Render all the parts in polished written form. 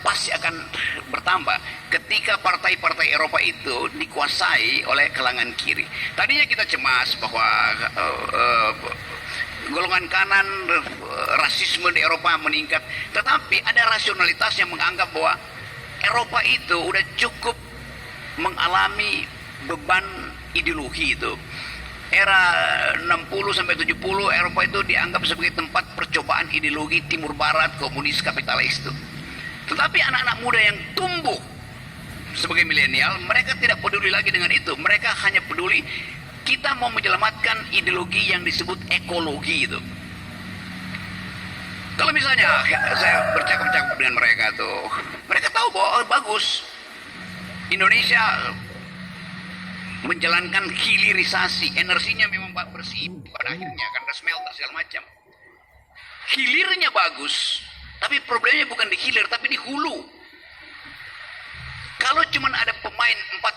pasti akan bertambah ketika partai-partai Eropa itu dikuasai oleh kalangan kiri. Tadinya kita cemas bahwa golongan kanan, rasisme di Eropa meningkat, tetapi ada rasionalitas yang menganggap bahwa Eropa itu udah cukup mengalami beban ideologi itu. Era 60 sampai 70 Eropa itu dianggap sebagai tempat percobaan ideologi timur barat komunis kapitalis itu. Tetapi anak-anak muda yang tumbuh sebagai milenial, mereka tidak peduli lagi dengan itu. Mereka hanya peduli kita mau menyelamatkan ideologi yang disebut ekologi itu. Kalau misalnya saya bercakap-cakap dengan mereka tuh, mereka tahu bahwa bagus Indonesia menjalankan hilirisasi, energinya memang bersih pada akhirnya karena smelter segala macam. Hilirnya bagus, tapi problemnya bukan di hilir tapi di hulu. Kalau cuma ada 4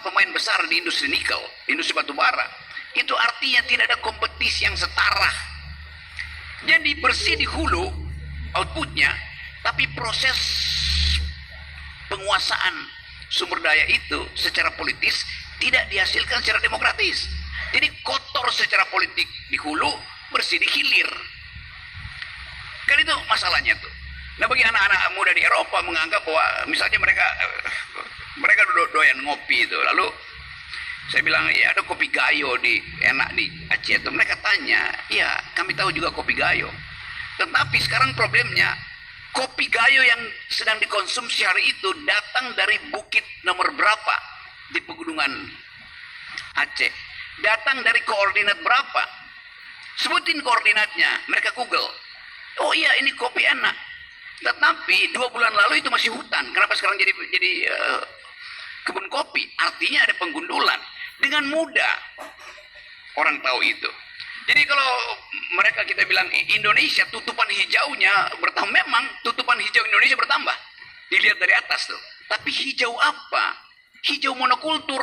pemain besar di industri nikel, industri batu bara, itu artinya tidak ada kompetisi yang setara. Jadi bersih di hulu outputnya, tapi proses penguasaan sumber daya itu secara politis tidak dihasilkan secara demokratis. Jadi kotor secara politik di hulu, bersih di hilir. Kan itu masalahnya tuh. Nah, bagi anak-anak muda di Eropa menganggap bahwa misalnya mereka doyan ngopi itu, lalu saya bilang ya ada kopi gayo enak di Aceh itu. Mereka tanya, ya kami tahu juga kopi gayo. Tetapi sekarang problemnya kopi gayo yang sedang dikonsumsi hari itu datang dari bukit nomor berapa di pegunungan Aceh, datang dari koordinat berapa, sebutin koordinatnya, mereka Google. Oh iya, ini kopi enak, tetapi 2 bulan lalu itu masih hutan. Kenapa sekarang jadi kebun kopi? Artinya ada penggundulan. Dengan mudah orang tahu itu. Jadi kalau kita bilang Indonesia tutupan hijaunya bertambah, memang tutupan hijau Indonesia bertambah dilihat dari atas tuh. Tapi hijau apa? Hijau monokultur.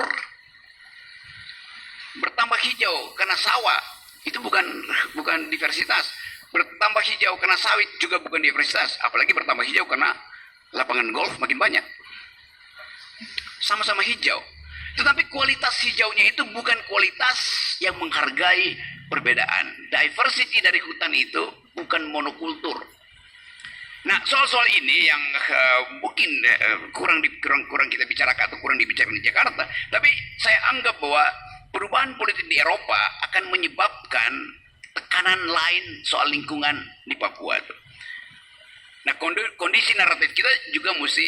Bertambah hijau karena sawah, itu bukan diversitas. Bertambah hijau karena sawit juga bukan diversitas. Apalagi bertambah hijau karena lapangan golf makin banyak. Sama-sama hijau. Tetapi kualitas hijaunya itu bukan kualitas yang menghargai perbedaan. Diversity dari hutan itu bukan monokultur. Nah, soal-soal ini yang mungkin kurang kita bicarakan atau kurang dibicarakan di Jakarta, tapi saya anggap bahwa perubahan politik di Eropa akan menyebabkan tekanan lain soal lingkungan di Papua itu. Nah, kondisi naratif kita juga mesti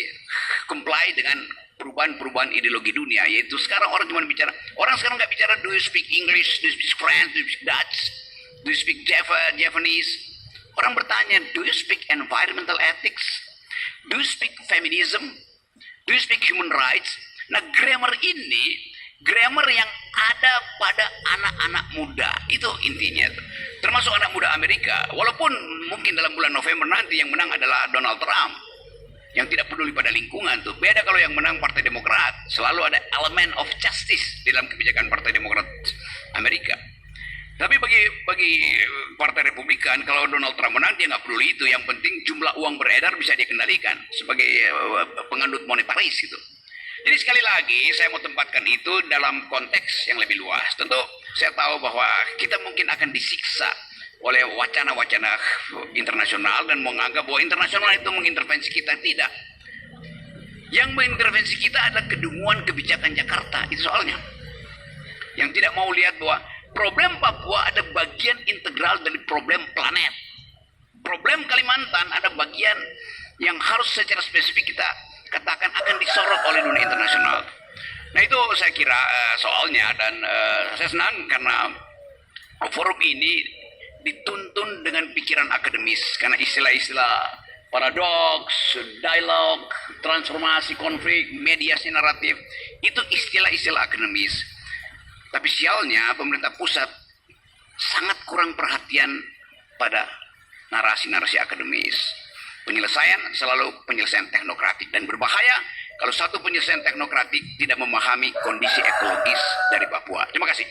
comply dengan perubahan ideologi dunia, yaitu sekarang orang sekarang nggak bicara do you speak English, do you speak French, do you speak Dutch, do you speak Japanese. Orang bertanya, do you speak environmental ethics, do you speak feminism, do you speak human rights. Nah, grammar ini grammar yang ada pada anak-anak muda, itu intinya. Termasuk anak muda Amerika, walaupun mungkin dalam bulan November nanti yang menang adalah Donald Trump yang tidak peduli pada lingkungan tuh. Beda kalau yang menang Partai Demokrat, selalu ada elemen of justice di dalam kebijakan Partai Demokrat Amerika. Tapi bagi Partai Republikan, kalau Donald Trump menang dia nggak peduli itu. Yang penting jumlah uang beredar bisa dia kendalikan sebagai pengandut monetaris gitu. Jadi sekali lagi saya mau tempatkan itu dalam konteks yang lebih luas. Tentu saya tahu bahwa kita mungkin akan disiksa oleh wacana-wacana internasional dan menganggap bahwa internasional itu mengintervensi kita. Tidak. Yang mengintervensi kita adalah kedunguan kebijakan Jakarta, itu soalnya. Yang tidak mau lihat bahwa problem Papua ada bagian integral dari problem planet. Problem Kalimantan ada bagian yang harus secara spesifik kita katakan akan disorot oleh dunia internasional. Nah, itu saya kira soalnya, dan saya senang karena forum ini dituntun dengan pikiran akademis, karena istilah-istilah paradoks, dialog, transformasi, konflik, mediasi naratif itu istilah-istilah akademis. Tapi sialnya pemerintah pusat sangat kurang perhatian pada narasi-narasi akademis. Penyelesaian selalu penyelesaian teknokratik, dan berbahaya kalau satu penyelesaian teknokratik tidak memahami kondisi ekologis dari Papua. Terima kasih.